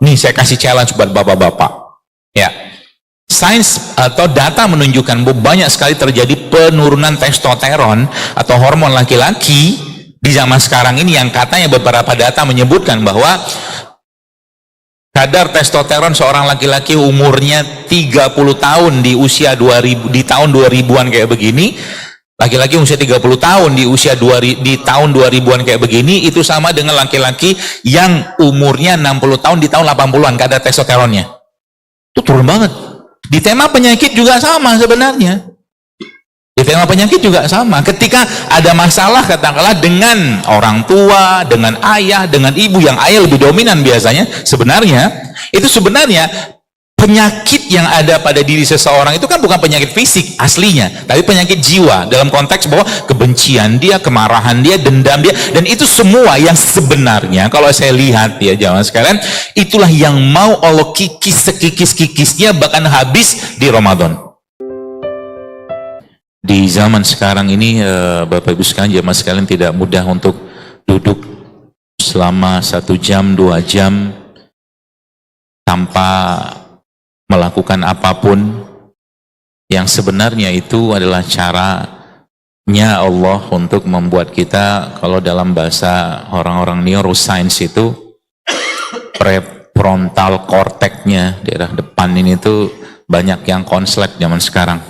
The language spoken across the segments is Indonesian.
Nih saya kasih challenge buat bapak-bapak. Ya, sains atau data menunjukkan bahwa banyak sekali terjadi penurunan testosteron atau hormon laki-laki di zaman sekarang ini, yang katanya beberapa data menyebutkan bahwa kadar testosteron seorang laki-laki umurnya 30 tahun di usia 2000, di tahun 2000-an kayak begini, laki-laki usia 30 tahun di usia di tahun 2000-an kayak begini, itu sama dengan laki-laki yang umurnya 60 tahun di tahun 80-an kadar testosteronnya. Itu turun banget. Di tema penyakit juga sama sebenarnya. Di tema penyakit juga sama. Ketika ada masalah katakanlah dengan orang tua, dengan ayah, dengan ibu, yang ayah lebih dominan biasanya, sebenarnya itu sebenarnya penyakit yang ada pada diri seseorang itu kan bukan penyakit fisik aslinya, tapi penyakit jiwa, dalam konteks bahwa kebencian dia, kemarahan dia, dendam dia, dan itu semua yang sebenarnya kalau saya lihat ya jamaah sekalian, itulah yang mau Allah kikis sekikis-kikisnya bahkan habis di Ramadan. Di zaman sekarang ini Bapak Ibu sekalian, jamaah sekalian, tidak mudah untuk duduk selama 1 jam, 2 jam tanpa melakukan apapun yang sebenarnya itu adalah caranya Allah untuk membuat kita, kalau dalam bahasa orang-orang neuroscience itu prefrontal cortex-nya, daerah depan ini tuh banyak yang konslet zaman sekarang.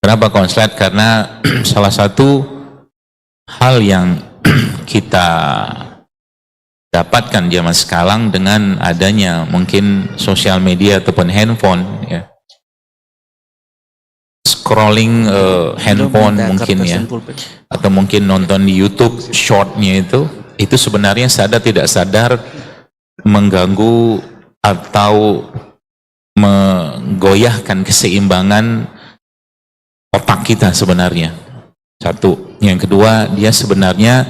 Kenapa konslet? Karena salah satu hal yang kita dapatkan zaman sekarang dengan adanya mungkin sosial media ataupun handphone, ya, scrolling handphone mungkin ya, atau mungkin nonton di YouTube shortnya itu sebenarnya sadar tidak sadar mengganggu atau menggoyahkan keseimbangan otak kita sebenarnya. Satu. Yang kedua, dia sebenarnya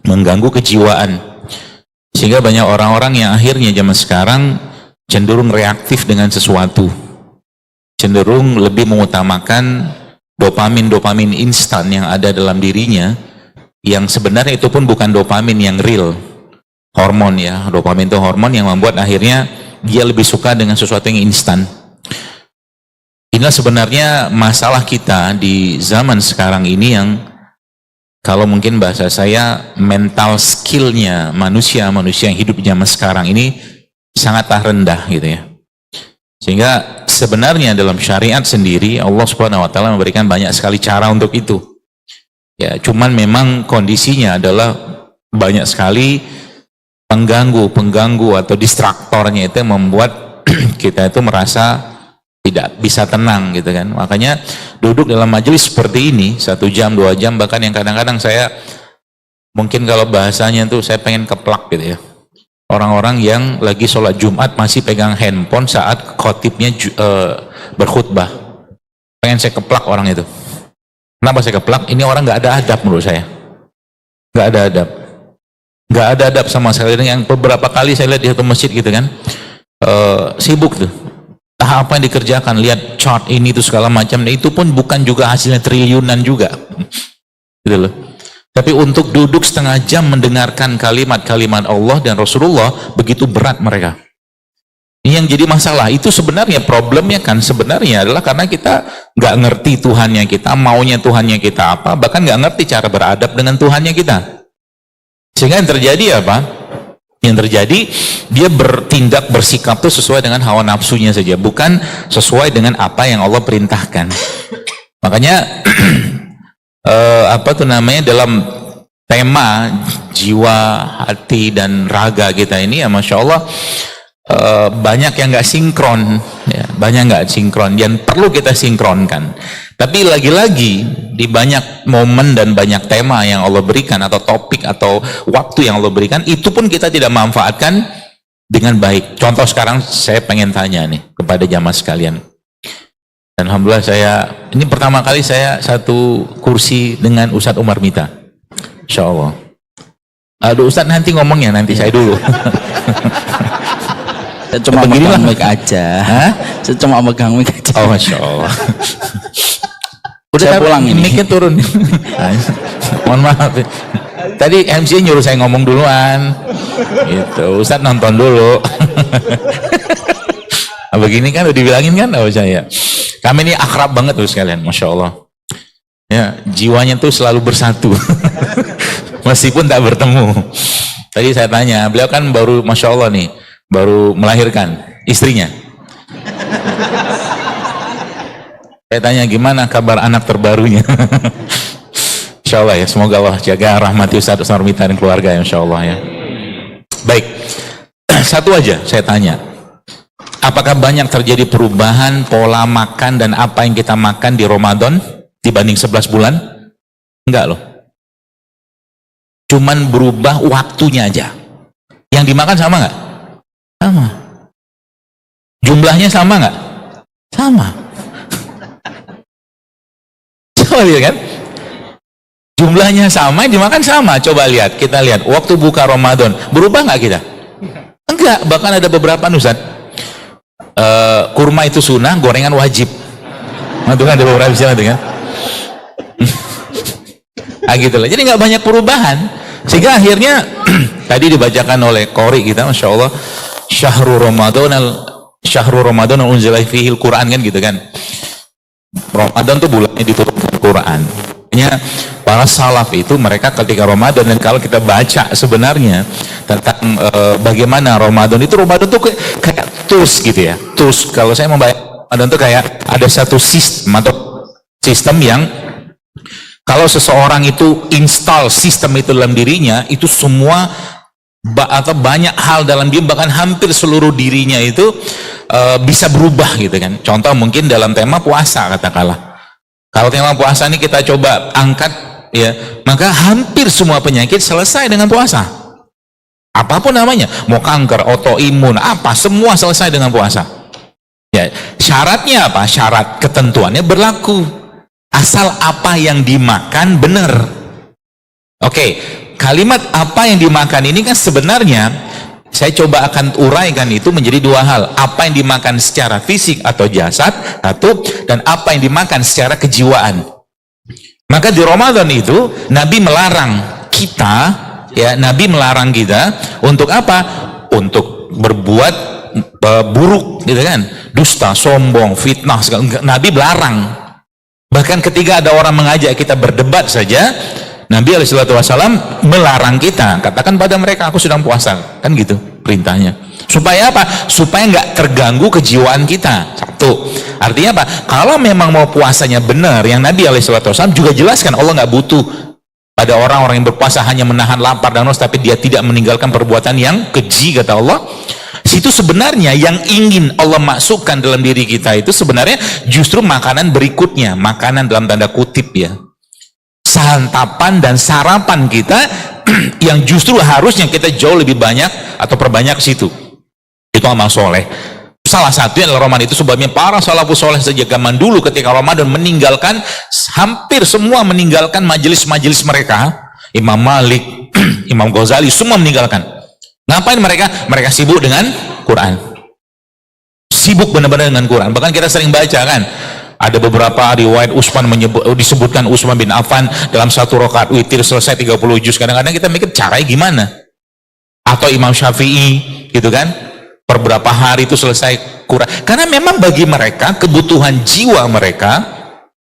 mengganggu kejiwaan, sehingga banyak orang-orang yang akhirnya zaman sekarang cenderung reaktif dengan sesuatu, cenderung lebih mengutamakan dopamin instan yang ada dalam dirinya, yang sebenarnya itu pun bukan dopamin yang real, hormon ya. Dopamin itu hormon yang membuat akhirnya dia lebih suka dengan sesuatu yang instan. Inilah sebenarnya masalah kita di zaman sekarang ini, yang kalau mungkin bahasa saya mental skillnya manusia yang hidup di zaman sekarang ini sangatlah rendah gitu ya. Sehingga sebenarnya dalam syariat sendiri Allah Subhanahu wa taala memberikan banyak sekali cara untuk itu. Ya, cuman memang kondisinya adalah banyak sekali pengganggu atau distraktornya itu yang membuat kita itu merasa tidak bisa tenang gitu kan. Makanya duduk dalam majelis seperti ini 1 jam, 2 jam, bahkan yang kadang-kadang saya mungkin kalau bahasanya tuh saya pengen keplak gitu ya. Orang-orang yang lagi sholat Jumat masih pegang handphone saat khotibnya berkhutbah. Pengen saya keplak orang itu. Kenapa saya keplak? Ini orang nggak ada adab menurut saya. Nggak ada adab. Nggak ada adab sama sekali. Yang beberapa kali saya lihat di satu masjid gitu kan, sibuk tuh. Apa yang dikerjakan, lihat chart ini itu segala macam, nah, itu pun bukan juga hasilnya triliunan juga gitu loh. Tapi untuk duduk 1/2 jam mendengarkan kalimat-kalimat Allah dan Rasulullah, begitu berat mereka. Ini yang jadi masalah. Itu sebenarnya problemnya kan sebenarnya adalah karena kita nggak ngerti Tuhannya kita, maunya Tuhannya kita apa, bahkan nggak ngerti cara beradab dengan Tuhannya kita. Sehingga yang terjadi apa? Yang terjadi, dia bertindak, bersikap itu sesuai dengan hawa nafsunya saja, bukan sesuai dengan apa yang Allah perintahkan. Makanya apa tuh namanya, dalam tema jiwa, hati dan raga kita ini ya Masya Allah, banyak yang nggak sinkron ya, banyak nggak sinkron dan perlu kita sinkronkan. Tapi lagi-lagi di banyak momen dan banyak tema yang Allah berikan, atau topik atau waktu yang Allah berikan, itu pun kita tidak manfaatkan dengan baik. Contoh sekarang saya pengen tanya nih kepada jamaah sekalian. Dan alhamdulillah ini pertama kali saya satu kursi dengan Ustadz Umar Mita. Insya Allah. Aduh Ustadz nanti ngomongnya, nanti saya dulu. Saya cuma megang mic aja. Hah? Saya cuma megang mic aja. Oh Masya Allah. Udah saya pulang ini. Mic-nya turun. Mohon maaf. Tadi MC nyuruh saya ngomong duluan. Gitu. Ustaz nonton dulu. Nah, begini kan udah dibilangin kan sama saya. Kami ini akrab banget tuh sekalian, Masya Allah. Ya, jiwanya tuh selalu bersatu. Meskipun tak bertemu. Tadi saya tanya, beliau kan baru, Masya Allah nih, baru melahirkan istrinya. Saya tanya, gimana kabar anak terbarunya? Insya Allah ya, semoga Allah jaga rahmati Ustaz Sarmita dan keluarga ya, Insya Allah ya. Baik, satu aja saya tanya, apakah banyak terjadi perubahan pola makan dan apa yang kita makan di Ramadan dibanding 11 bulan? Enggak loh, cuman berubah waktunya aja. Yang dimakan sama nggak? Sama. Jumlahnya sama nggak? Sama. Coba lihat kan, jumlahnya sama, dimakan sama. Coba lihat, kita lihat waktu buka Ramadan berubah nggak kita? Enggak, bahkan ada beberapa Ustaz, kurma itu sunnah, gorengan wajib. Nah, itu kan ada beberapa istilah itu kan. Nah, gitu lah. Jadi nggak banyak perubahan, sehingga akhirnya tadi dibacakan oleh qori kita, Masya Allah, syahrul Ramadan unzila fihil Quran kan gitu kan. Ramadan tuh bulannya diturunkan Quran. Para salaf itu mereka ketika Ramadan, dan kalau kita baca sebenarnya tentang bagaimana Ramadan itu kayak tools gitu ya, tools. Kalau saya membayar Ramadan itu kayak ada satu sistem atau sistem yang kalau seseorang itu install sistem itu dalam dirinya, itu semua atau banyak hal dalam dia, bahkan hampir seluruh dirinya itu bisa berubah gitu kan. Contoh mungkin dalam tema puasa katakanlah. Kalau tema puasa ini kita coba angkat ya, maka hampir semua penyakit selesai dengan puasa. Apapun namanya, mau kanker, autoimun, apa, semua selesai dengan puasa. Ya, syaratnya apa? Syarat ketentuannya berlaku. Asal apa yang dimakan benar. Oke, kalimat apa yang dimakan ini kan sebenarnya saya coba akan uraikan itu menjadi dua hal. Apa yang dimakan secara fisik atau jasad, satu, dan apa yang dimakan secara kejiwaan. Maka di Ramadan itu Nabi melarang kita, ya, Nabi melarang kita untuk apa? Untuk berbuat buruk, gitu kan? Dusta, sombong, fitnah, Nabi melarang. Bahkan ketika ada orang mengajak kita berdebat saja, Nabi SAW melarang kita, katakan pada mereka, aku sedang puasa, kan gitu perintahnya. Supaya apa? Supaya nggak terganggu kejiwaan kita. Satu, artinya apa? Kalau memang mau puasanya benar, yang Nabi SAW juga jelaskan, Allah nggak butuh pada orang-orang yang berpuasa hanya menahan lapar dan haus, tapi dia tidak meninggalkan perbuatan yang keji, kata Allah. Situ sebenarnya yang ingin Allah masukkan dalam diri kita itu sebenarnya justru makanan berikutnya, makanan dalam tanda kutip ya, santapan dan sarapan kita yang justru harusnya kita jauh lebih banyak atau perbanyak ke situ. Itu amal soleh. Salah satunya adalah Ramadan. Itu sebabnya para salafus soleh sejak zaman dulu ketika Ramadan meninggalkan, hampir semua meninggalkan majelis-majelis mereka. Imam Malik, Imam Ghazali, semua meninggalkan. Ngapain mereka? Mereka sibuk dengan Quran. Sibuk benar-benar dengan Quran. Bahkan kita sering baca kan, ada beberapa riwayat disebutkan Utsman bin Affan dalam satu rakaat witir selesai 30 juz. Kadang-kadang kita mikir caranya gimana? Atau Imam Syafi'i gitu kan, per berapa hari itu selesai Quran. Karena memang bagi mereka kebutuhan jiwa mereka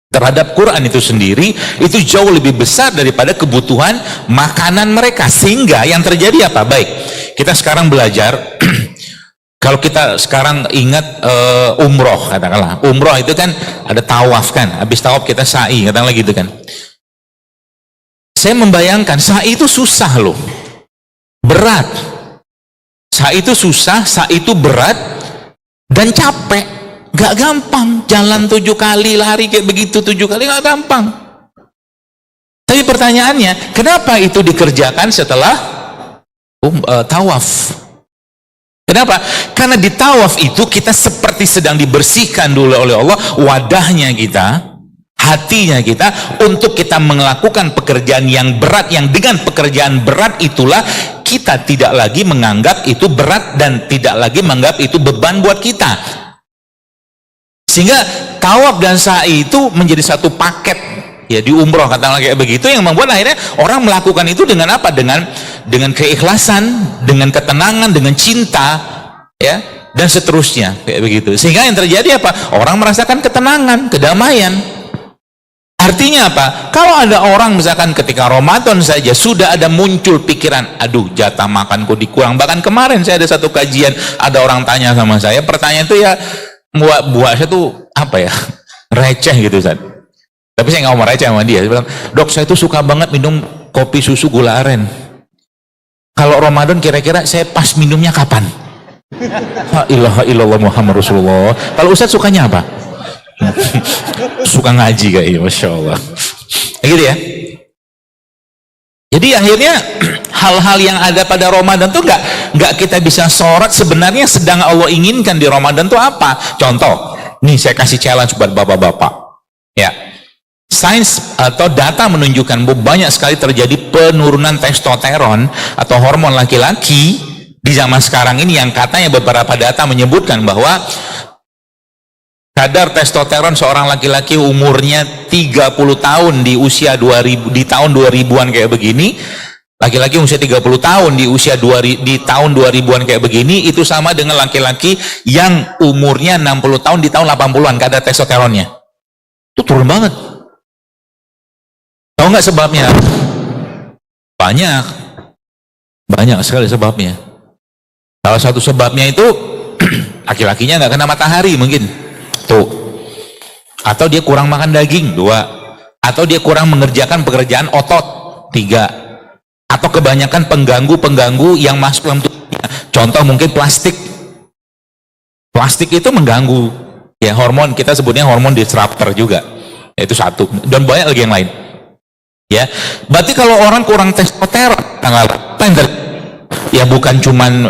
terhadap Quran itu sendiri itu jauh lebih besar daripada kebutuhan makanan mereka. Sehingga yang terjadi apa? Baik, kita sekarang belajar. Kalau kita sekarang ingat umroh, katakanlah umroh itu kan ada tawaf kan, habis tawaf kita sa'i, katakanlah gitu kan. Saya membayangkan sa'i itu susah loh, berat. Sa'i itu susah, sa'i itu berat dan capek. Gak gampang jalan 7 kali, lari kayak begitu 7 kali, gak gampang. Tapi pertanyaannya, kenapa itu dikerjakan setelah tawaf? Kenapa? Karena di tawaf itu kita seperti sedang dibersihkan dulu oleh Allah wadahnya kita, hatinya kita, untuk kita melakukan pekerjaan yang berat, yang dengan pekerjaan berat itulah kita tidak lagi menganggap itu berat dan tidak lagi menganggap itu beban buat kita. Sehingga tawaf dan sa'i itu menjadi satu paket ya di umroh katakanlah kayak begitu, yang membuat akhirnya orang melakukan itu dengan apa? Dengan keikhlasan, dengan ketenangan, dengan cinta, ya, dan seterusnya kayak begitu. Sehingga yang terjadi apa? Orang merasakan ketenangan, kedamaian. Artinya apa? Kalau ada orang misalkan ketika Ramadan saja sudah ada muncul pikiran, aduh jatah makanku dikurang. Bahkan kemarin saya ada satu kajian, ada orang tanya sama saya, pertanyaan itu ya buat saya tuh apa ya, receh gitu Ustaz. Tapi saya nggak mau receh sama dia. Dia bilang, dok saya tuh suka banget minum kopi susu gula aren. Kalau Ramadan kira-kira saya pas minumnya kapan? La ilaha illallah Muhammad Rasulullah. Kalau Ustaz sukanya apa? Suka ngaji kayaknya, Masya Allah. Gitu ya. Jadi akhirnya hal-hal yang ada pada Ramadan tuh nggak kita bisa sorot. Sebenarnya sedang Allah inginkan di Ramadan tuh apa? Contoh, nih saya kasih challenge buat bapak-bapak. Ya, sains atau data menunjukkan bahwa banyak sekali terjadi penurunan testosteron atau hormon laki-laki di zaman sekarang ini, yang katanya beberapa data menyebutkan bahwa kadar testosteron seorang laki-laki umurnya 30 tahun di usia 2000, di tahun 2000-an kayak begini, laki-laki usia 30 tahun di usia di tahun 2000-an kayak begini, itu sama dengan laki-laki yang umurnya 60 tahun di tahun 80-an kadar testosteronnya. Itu turun banget. Tahu nggak sebabnya? Banyak sekali sebabnya. Salah satu sebabnya itu laki-lakinya nggak kena matahari mungkin. Tuh. Atau dia kurang makan daging, 2. Atau dia kurang mengerjakan pekerjaan otot, 3. Atau kebanyakan pengganggu-pengganggu yang masuk dalam tubuhnya. Contoh mungkin plastik. Plastik itu mengganggu. Ya, hormon, kita sebutnya hormon disruptor juga. Itu satu. Dan banyak lagi yang lain. Ya. Berarti kalau orang kurang testosteron, apa yang terjadi? Ya bukan cuman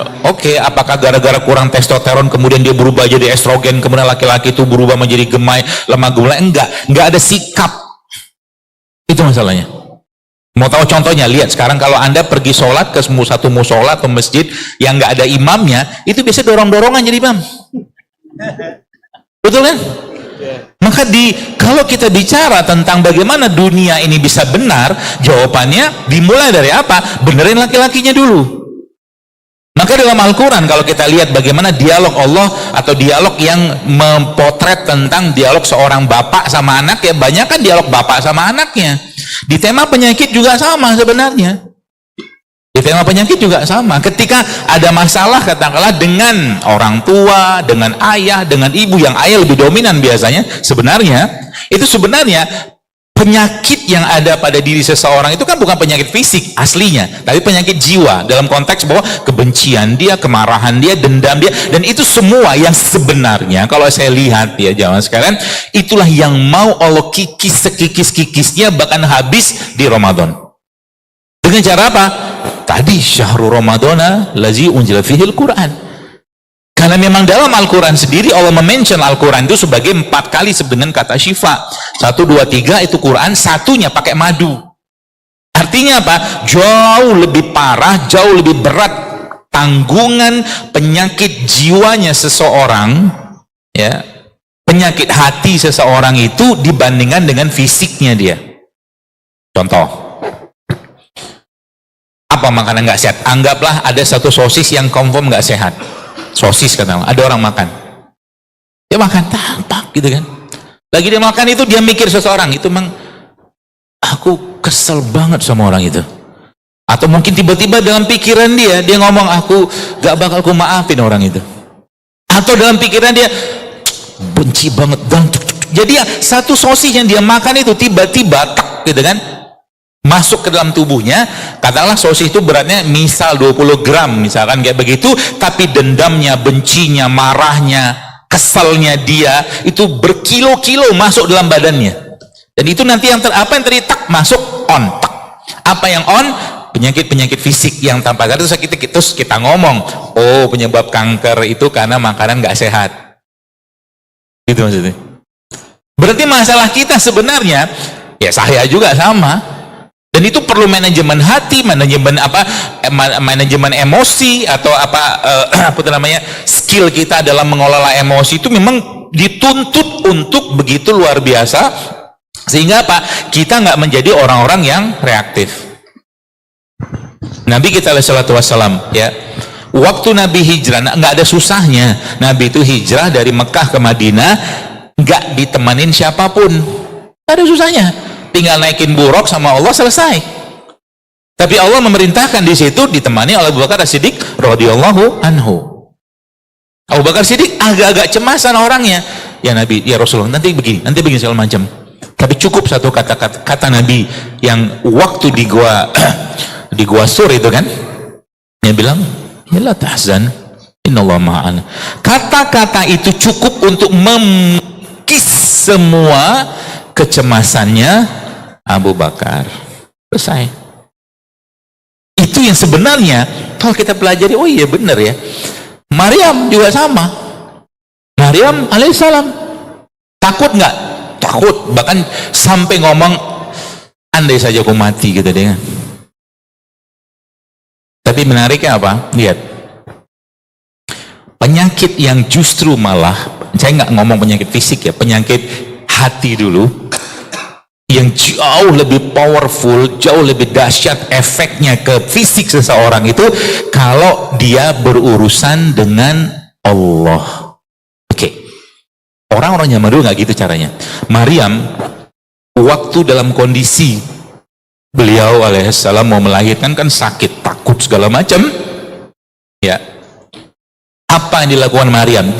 apakah gara-gara kurang testosteron kemudian dia berubah jadi estrogen, kemudian laki-laki itu berubah menjadi gemai, lemah gemulai. Enggak ada sikap. Itu masalahnya. Mau tahu contohnya? Lihat sekarang kalau Anda pergi sholat ke satu musola atau masjid yang nggak ada imamnya, itu biasa dorong-dorongan jadi imam. Betul kan? Maka kalau kita bicara tentang bagaimana dunia ini bisa benar, jawabannya dimulai dari apa? Benerin laki-lakinya dulu. Maka dalam Al-Quran kalau kita lihat bagaimana dialog Allah atau dialog yang mempotret tentang dialog seorang bapak sama anak, ya banyak kan dialog bapak sama anaknya. Di tema penyakit juga sama sebenarnya. Di tema penyakit juga sama. Ketika ada masalah katakanlah dengan orang tua, dengan ayah, dengan ibu, yang ayah lebih dominan biasanya, itu sebenarnya penyakit yang ada pada diri seseorang itu kan bukan penyakit fisik aslinya, tapi penyakit jiwa, dalam konteks bahwa kebencian dia, kemarahan dia, dendam dia, dan itu semua yang sebenarnya kalau saya lihat ya zaman sekarang, itulah yang mau Allah kikis sekikis-kikisnya bahkan habis di Ramadan. Dengan cara apa? Tadi syahrul Ramadana lazi unzila fihil Quran. Karena memang dalam Al-Quran sendiri Allah mention Al-Quran itu sebagai 4 kali dengan kata syifa. 1, 2, 3 itu Quran, satunya pakai madu. Artinya apa? Jauh lebih parah, jauh lebih berat tanggungan penyakit jiwanya seseorang, ya, penyakit hati seseorang itu dibandingkan dengan fisiknya dia. Contoh, apa makanan nggak sehat? Anggaplah ada satu sosis yang confirm nggak sehat. Sosis katakanlah, ada orang makan, dia makan tampak gitu kan, lagi dia makan itu dia mikir seseorang itu, memang aku kesel banget sama orang itu, atau mungkin tiba-tiba dalam pikiran dia ngomong aku gak bakal ku maafin orang itu, atau dalam pikiran dia benci banget dan jadi satu sosis yang dia makan itu tiba-tiba gitu kan masuk ke dalam tubuhnya. Katakanlah sosis itu beratnya misal 20 gram misalkan kayak begitu, tapi dendamnya, bencinya, marahnya, keselnya dia itu berkilo-kilo masuk dalam badannya, dan itu nanti yang apa yang tadi masuk on apa yang on? Penyakit-penyakit fisik yang tanpa sadar. Terus kita ngomong, oh penyebab kanker itu karena makanan nggak sehat, gitu maksudnya. Berarti masalah kita sebenarnya ya saya juga sama. Dan itu perlu manajemen hati, manajemen emosi atau skill kita dalam mengelola emosi itu memang dituntut untuk begitu luar biasa Sehingga apa? Kita nggak menjadi orang-orang yang reaktif. Nabi kita alaihi salatu wassalam, ya, waktu Nabi hijrah nggak ada susahnya. Nabi itu hijrah dari Mekah ke Madinah nggak ditemanin siapapun, nggak ada susahnya, tinggal naikin buruk sama Allah, selesai. Tapi Allah memerintahkan di situ ditemani oleh Abu Bakar As-Siddiq radhiyallahu anhu. Abu Bakar Siddiq agak-agak cemasan orangnya, ya Nabi, ya Rasulullah, nanti begini segala macam. Tapi cukup satu kata Nabi yang waktu di gua di gua Sur itu kan, dia bilang, ya la tahzan, innallaha ma'ana. Kata-kata itu cukup untuk mengkis semua kecemasannya Abu Bakar. Selesai. Itu yang sebenarnya kalau kita pelajari, oh iya benar ya. Maryam juga sama. Maryam alaihissalam takut nggak? Takut, bahkan sampai ngomong, andai saja aku mati gitu deh. Tapi menariknya apa? Lihat, penyakit yang justru malah, saya nggak ngomong penyakit fisik ya, penyakit hati dulu, yang jauh lebih powerful, jauh lebih dahsyat efeknya ke fisik seseorang itu kalau dia berurusan dengan Allah. Oke. Orang-orang zaman dulu nggak gitu caranya. Maryam waktu dalam kondisi beliau alaihissalam mau melahirkan kan sakit, takut segala macam, ya. Apa yang dilakukan Maryam?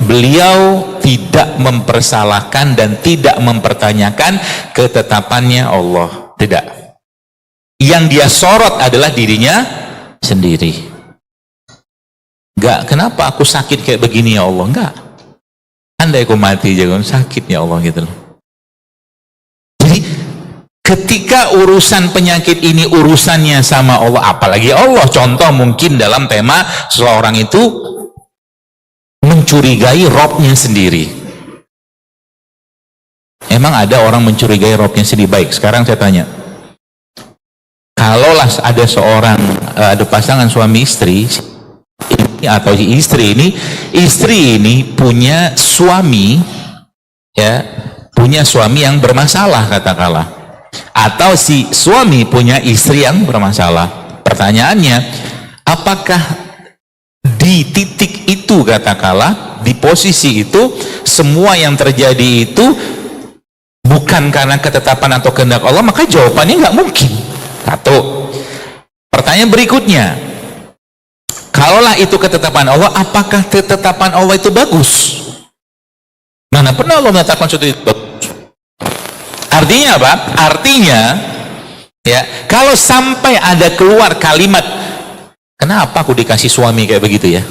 Beliau tidak mempersalahkan dan tidak mempertanyakan ketetapannya Allah. Tidak. Yang dia sorot adalah dirinya sendiri. Enggak, kenapa aku sakit kayak begini ya Allah? Enggak. Andai aku mati jangan sakit ya Allah gitu loh. Jadi ketika urusan penyakit ini urusannya sama Allah, apalagi Allah, contoh mungkin dalam tema seseorang itu mencurigai Robnya sendiri. Emang ada orang mencurigai Robnya sendiri? Baik, sekarang saya tanya, kalaulah ada seorang, ada pasangan suami istri atau istri ini punya suami, ya, punya suami yang bermasalah katakanlah, atau si suami punya istri yang bermasalah. Pertanyaannya, apakah di titik itu katakanlah, di posisi itu, semua yang terjadi itu bukan karena ketetapan atau kehendak Allah? Maka jawabannya nggak mungkin. Satu. Pertanyaan berikutnya, kalaulah itu ketetapan Allah, apakah ketetapan Allah itu bagus? Mana pernah Allah menetapkan sesuatu itu bagus? Artinya apa? Artinya, ya, kalau sampai ada keluar kalimat, kenapa aku dikasih suami kayak begitu ya?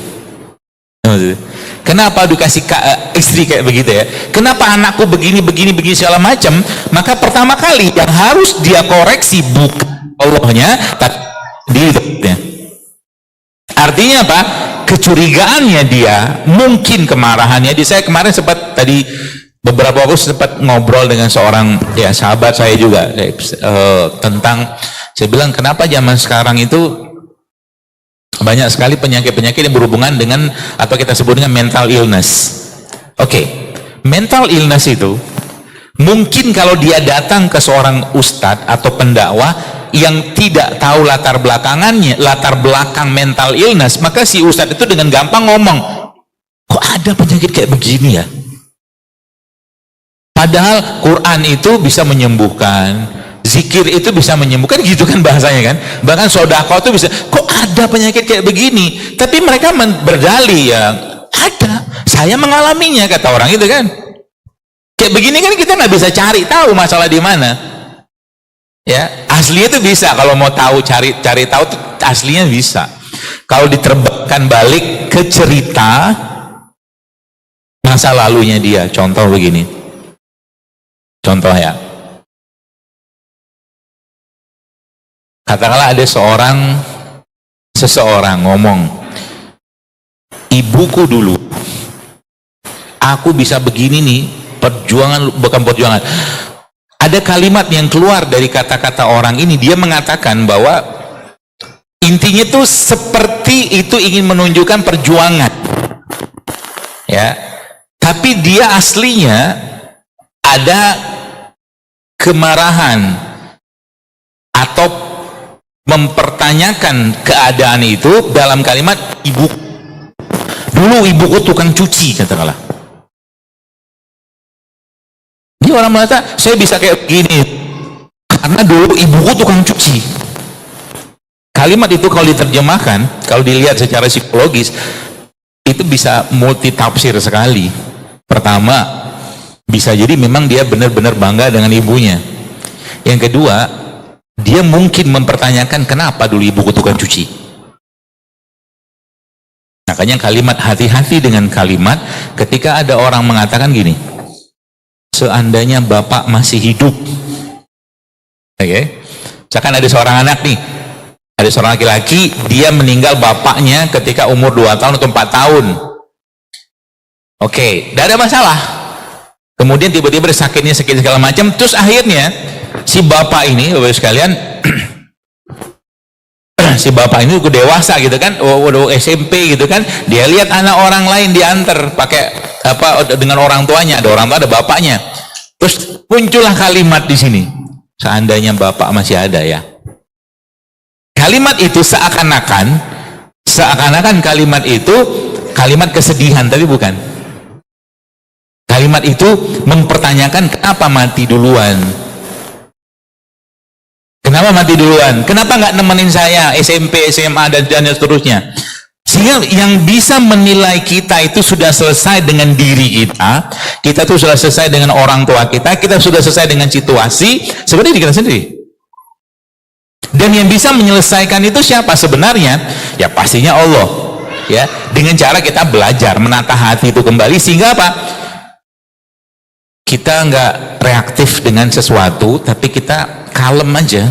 Kenapa dikasih istri kayak begitu ya? Kenapa anakku begini segala macam? Maka pertama kali yang harus dia koreksi bukan Allahnya, tapi dirinya. Artinya apa? Kecurigaannya dia, mungkin kemarahannya. Saya kemarin sempat tadi beberapa waktu sempat ngobrol dengan seorang ya sahabat saya juga tentang, saya bilang kenapa zaman sekarang itu banyak sekali penyakit-penyakit yang berhubungan dengan apa kita sebut dengan mental illness. Oke, mental illness itu mungkin kalau dia datang ke seorang ustadz atau pendakwah yang tidak tahu latar belakang mental illness, maka si ustadz itu dengan gampang ngomong, kok ada penyakit kayak begini ya? Padahal Quran itu bisa menyembuhkan, zikir itu bisa menyembuhkan, gitu kan bahasanya kan. Bahkan sedekah itu bisa. Kok ada penyakit kayak begini? Tapi mereka berdalih, ya ada, saya mengalaminya, kata orang itu kan. Kayak begini kan kita nggak bisa cari tahu masalah di mana. Ya, aslinya itu bisa, kalau mau tahu cari tahu tuh aslinya bisa. Kalau diterbangkan balik ke cerita masa lalunya dia, contoh begini. Contoh ya. Katakanlah ada seseorang ngomong, ibuku dulu, aku bisa begini nih, bukan perjuangan. Ada kalimat yang keluar dari kata-kata orang ini, dia mengatakan bahwa intinya tuh seperti itu ingin menunjukkan perjuangan, ya. Tapi dia aslinya ada kemarahan atau mempertanyakan keadaan itu dalam kalimat ibu. Dulu ibuku tukang cuci, katakanlah. Ini orang mengatakan, saya bisa kayak begini karena dulu ibuku tukang cuci. Kalimat itu kalau diterjemahkan, kalau dilihat secara psikologis, itu bisa multi tafsir sekali. Pertama, bisa jadi memang dia benar-benar bangga dengan ibunya. Yang kedua, dia mungkin mempertanyakan kenapa dulu ibuku tukang cuci. Makanya kalimat, hati-hati dengan kalimat ketika ada orang mengatakan gini, seandainya bapak masih hidup. Oke. Misalkan ada seorang anak nih, ada seorang laki-laki, dia meninggal bapaknya ketika umur 2 tahun atau 4 tahun. Oke, tidak ada masalah. Kemudian tiba-tiba sakitnya sakit segala macam, terus akhirnya si bapak ini, Bapak sekalian, si bapak ini udah dewasa gitu kan, udah SMP gitu kan, dia lihat anak orang lain diantar pakai apa dengan orang tuanya, ada orang tua, ada bapaknya. Terus muncullah kalimat di sini, seandainya bapak masih ada ya. Kalimat itu seakan-akan kalimat itu kalimat kesedihan, tapi bukan. Kalimat itu mempertanyakan kenapa mati duluan. Kenapa mati duluan? Kenapa nggak nemenin saya SMP, SMA dan seterusnya? Sehingga yang bisa menilai kita itu sudah selesai dengan diri kita, kita tuh sudah selesai dengan orang tua kita sudah selesai dengan situasi, sebenarnya diri kita sendiri. Dan yang bisa menyelesaikan itu siapa sebenarnya? Ya pastinya Allah. Ya, dengan cara kita belajar menata hati itu kembali, sehingga apa? Kita nggak reaktif dengan sesuatu, tapi kita kalem aja.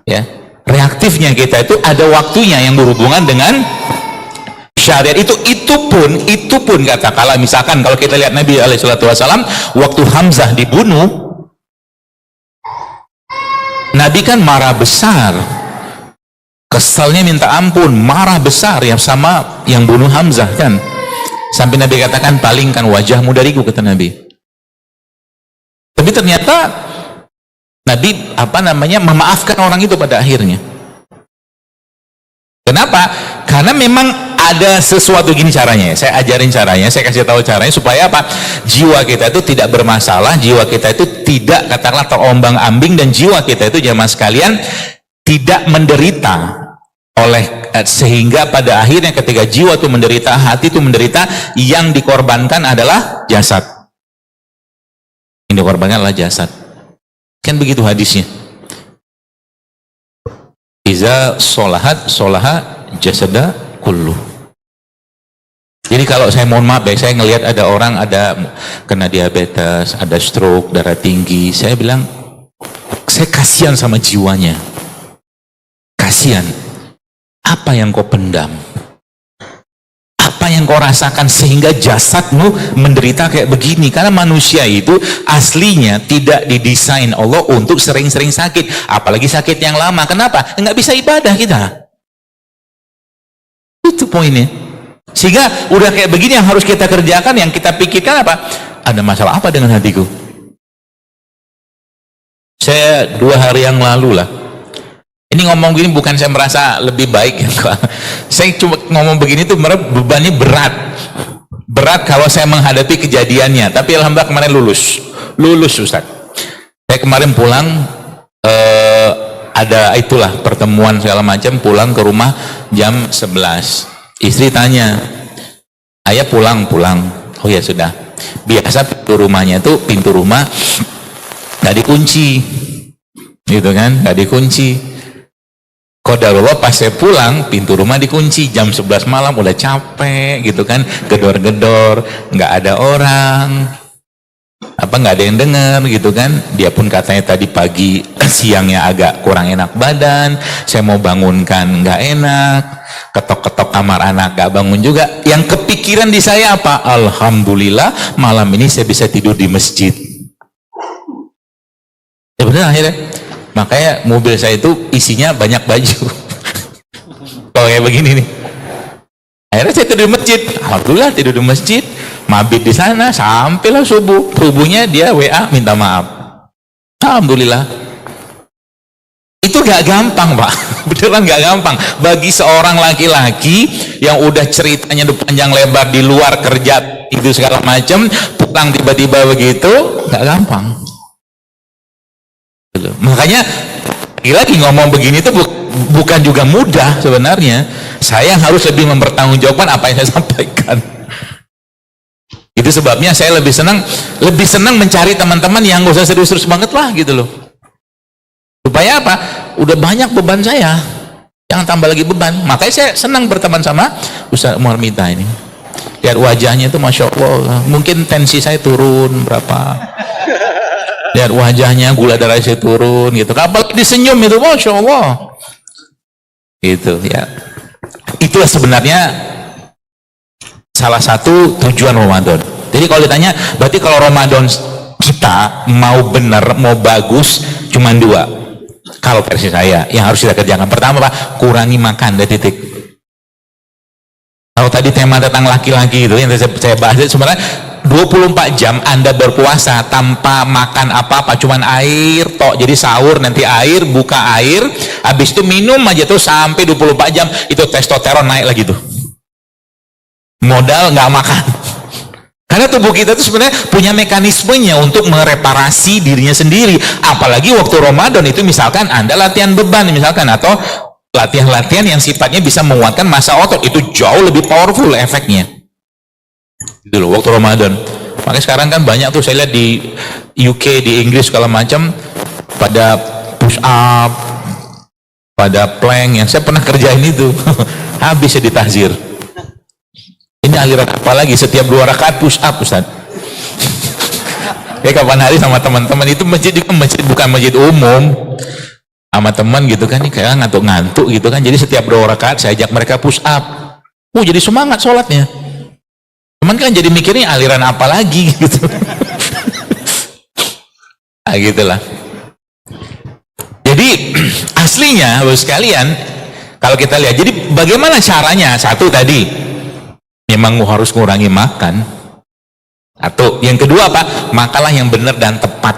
Ya, reaktifnya kita itu ada waktunya yang berhubungan dengan syariat itu pun katakanlah misalkan kalau kita lihat Nabi SAW waktu Hamzah dibunuh, Nabi kan marah besar, kesalnya minta ampun, marah besar ya sama yang bunuh Hamzah kan, sampai Nabi katakan palingkan wajahmu dariku, kata Nabi. Tapi ternyata Nabi memaafkan orang itu pada akhirnya. Kenapa? Karena memang ada sesuatu gini caranya. Saya ajarin caranya, saya kasih tahu caranya supaya apa? Jiwa kita itu tidak bermasalah, jiwa kita itu tidak katakanlah terombang-ambing, dan jiwa kita itu jamaah sekalian tidak menderita sehingga pada akhirnya ketika jiwa itu menderita, hati itu menderita, yang dikorbankan adalah jasad. Yang dikorbankan adalah jasad. Kan begitu hadisnya. Iza solahat solaha jasada kullu. Jadi kalau saya mohon maaf ya, saya ngelihat ada orang ada kena diabetes, ada stroke, darah tinggi, saya bilang saya kasihan sama jiwanya. Kasihan. Apa yang kau pendam? Apa yang kau rasakan sehingga jasadmu menderita kayak begini? Karena manusia itu aslinya tidak didesain Allah untuk sering-sering sakit, apalagi sakit yang lama. Kenapa? Nggak bisa ibadah kita. Itu poinnya. Sehingga udah kayak begini yang harus kita kerjakan, yang kita pikirkan apa? Ada masalah apa dengan hatiku? Saya 2 hari yang lalu lah, ini ngomong gini bukan saya merasa lebih baik ya, saya cuma ngomong begini tuh bebannya berat kalau saya menghadapi kejadiannya. Tapi alhamdulillah kemarin lulus Ustaz. Saya kemarin pulang, ada itulah pertemuan segala macam, pulang ke rumah jam 11. Istri tanya, ayah pulang? Oh ya sudah. Biasa pintu rumah nggak dikunci, gitu kan? Nggak dikunci. Qadarullah pas saya pulang, pintu rumah dikunci jam 11 malam, udah capek gitu kan, gedor-gedor, nggak ada orang, nggak ada yang dengar gitu kan. Dia pun katanya tadi pagi siangnya agak kurang enak badan, saya mau bangunkan nggak enak, ketok-ketok kamar anak nggak bangun juga. Yang kepikiran di saya apa? Alhamdulillah malam ini saya bisa tidur di masjid. Ya benar akhirnya. Makanya mobil saya itu isinya banyak baju. Kalau kayak begini nih. Akhirnya saya tidur di masjid. Alhamdulillah tidur di masjid. Mabit di sana sampailah subuh. Subuhnya dia WA minta maaf. Alhamdulillah. Itu gak gampang, Pak. Beneran gak gampang. Bagi seorang laki-laki yang udah ceritanya panjang lebar di luar kerja itu segala macam, pulang tiba-tiba begitu, gak gampang. Makanya lagi ngomong begini itu bukan juga mudah sebenarnya. Saya harus lebih mempertanggungjawabkan apa yang saya sampaikan. Itu sebabnya saya lebih senang mencari teman-teman yang gak usah serius-serius banget lah gitu loh. Supaya apa? Udah banyak beban saya, jangan tambah lagi beban. Makanya saya senang berteman sama Ustaz Umar Mita ini. Lihat wajahnya itu Masya Allah, mungkin tensi saya turun berapa. Lihat wajahnya, gula darah saya turun gitu. Apalagi disenyum itu Masya Allah. Gitu ya. Itulah sebenarnya salah satu tujuan Ramadan. Jadi kalau ditanya, berarti kalau Ramadan kita mau benar, mau bagus, cuma dua. Kalau versi saya, yang harus kita kerjakan. Pertama, Pak, kurangi makan, dari titik. Kalau tadi tema tentang laki-laki itu, yang saya bahas, sebenarnya 24 jam Anda berpuasa tanpa makan apa-apa, cuman air, tok. Jadi sahur, nanti air, buka air, habis itu minum aja tuh sampai 24 jam, itu testosteron naik lagi tuh. Modal nggak makan. Karena tubuh kita itu sebenarnya punya mekanismenya untuk mereparasi dirinya sendiri. Apalagi waktu Ramadan itu misalkan Anda latihan beban misalkan, atau latihan-latihan yang sifatnya bisa menguatkan massa otot, itu jauh lebih powerful efeknya. Gitu loh, waktu Ramadan. Makanya sekarang kan banyak tuh saya lihat di UK, di Inggris segala macam pada push up, pada plank, yang saya pernah kerjain itu. Habis ya ditahzir. Ini aliran apa lagi? Setiap 2 rakaat push up, Ustaz. Ya kapan hari sama teman-teman itu masjid bukan masjid umum. Sama teman gitu kan, nih kayak ngantuk-ngantuk gitu kan. Jadi setiap 2 rakaat saya ajak mereka push up. Jadi semangat sholatnya. Cuman kan jadi mikirnya aliran apa lagi gitu. Nah, gitulah. Jadi aslinya Bapak sekalian, kalau kita lihat, jadi bagaimana caranya? Satu tadi, memang harus mengurangi makan. Atau yang kedua apa? Makanlah yang benar dan tepat.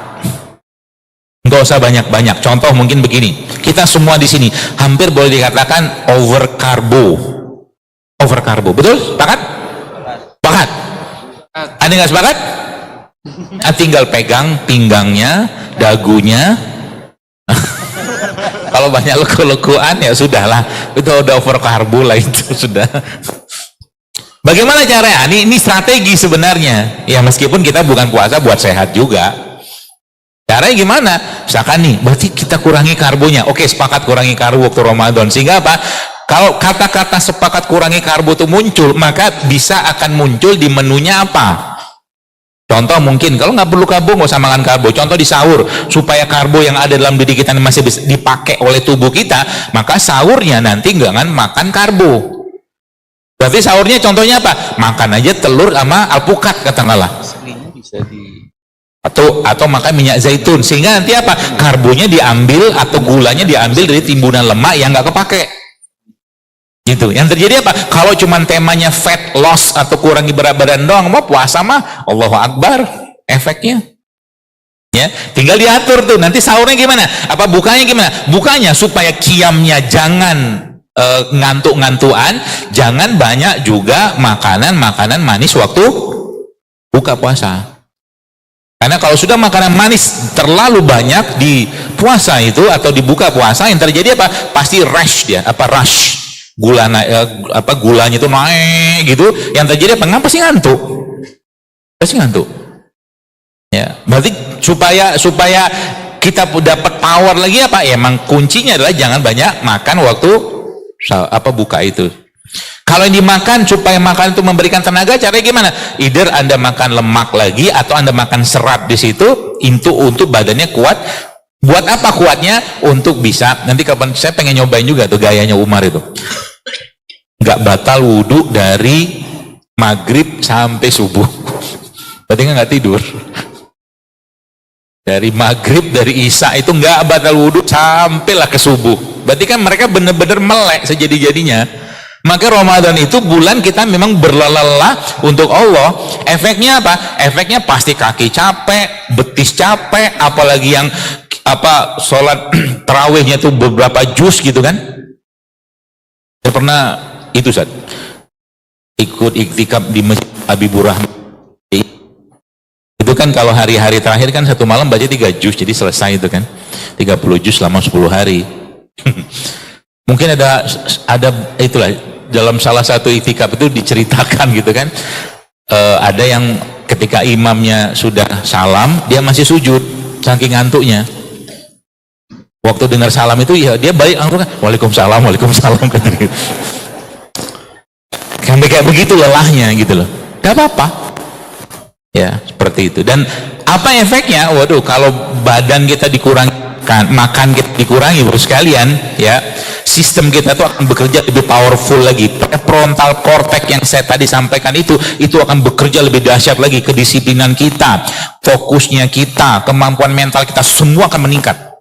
Nggak usah banyak-banyak. Contoh mungkin begini, kita semua di sini hampir boleh dikatakan over karbo. Betul? Sepakat? Sepakat? Ada nggak sepakat? Tinggal pegang pinggangnya, dagunya. Kalau banyak leko-lekoan ya sudahlah, itu udah over karbo lah, itu sudah. Bagaimana caranya? Ini strategi sebenarnya. Ya meskipun kita bukan puasa buat sehat juga. Caranya gimana? Misalkan nih, berarti kita kurangi karbonya. Oke, sepakat kurangi karbo waktu Ramadan. Sehingga apa? Kalau kata-kata sepakat kurangi karbo itu muncul, maka bisa akan muncul di menunya apa? Contoh mungkin, kalau nggak perlu karbo, nggak usah makan karbo. Contoh di sahur, supaya karbo yang ada dalam diri kita masih bisa dipakai oleh tubuh kita, maka sahurnya nanti jangan makan karbo. Berarti sahurnya contohnya apa? Makan aja telur sama alpukat katakanlah. Atau makan minyak zaitun, sehingga nanti apa? Karbonya diambil atau gulanya diambil dari timbunan lemak yang nggak kepake. Gitu. Yang terjadi apa? Kalau cuman temanya fat loss atau kurangi berat badan doang, mau puasa mah Allahu Akbar efeknya. Ya, tinggal diatur tuh. Nanti sahurnya gimana? Apa bukanya gimana? Bukanya supaya qiyamnya jangan ngantuk-ngantuan, jangan banyak juga makanan manis waktu buka puasa. Karena kalau sudah makanan manis terlalu banyak di puasa itu atau di buka puasa, yang terjadi apa? Pasti rush dia, rush gula gulanya itu naik gitu. Yang terjadi apa? Pasti ngantuk. Pasti ngantuk. Ya, berarti supaya kita dapat power lagi apa? Ya, emang kuncinya adalah jangan banyak makan waktu buka itu. Kalau yang dimakan supaya makan itu memberikan tenaga, caranya gimana? Either Anda makan lemak lagi atau Anda makan serat di situ untuk badannya kuat. Buat apa kuatnya? Untuk bisa nanti kapan saya pengen nyobain juga tuh gayanya Umar itu. Nggak batal wudhu dari maghrib sampai subuh. Berarti nggak tidur. Dari maghrib, dari isya itu nggak batal wudhu sampailah ke subuh. Berarti kan mereka benar-benar melek sejadi-jadinya. Maka Ramadan itu bulan kita memang berlelah untuk Allah. Efeknya apa? Efeknya pasti kaki capek, betis capek, apalagi yang sholat tarawihnya tuh beberapa juz gitu kan. Saya pernah itu Ustaz, ikut iktikaf di Masjid Habibur Rahman. Itu kan kalau hari-hari terakhir kan satu malam baca 3 juz, jadi selesai itu kan 30 juz selama 10 hari. Mungkin ada itulah dalam salah satu iktikaf itu diceritakan gitu kan, ada yang ketika imamnya sudah salam dia masih sujud saking ngantuknya. Waktu dengar salam itu ya dia balik langsung kan waalaikumsalam kata dia. Sampai kayak begitu lelahnya gitu loh. Gak apa-apa ya, seperti itu. Dan apa efeknya? Waduh, kalau badan kita dikurangkan, makan kita dikurangi bro sekalian ya, sistem kita tuh akan bekerja lebih powerful lagi. Frontal cortex yang saya tadi sampaikan itu akan bekerja lebih dahsyat lagi. Kedisiplinan kita, fokusnya kita, kemampuan mental kita semua akan meningkat.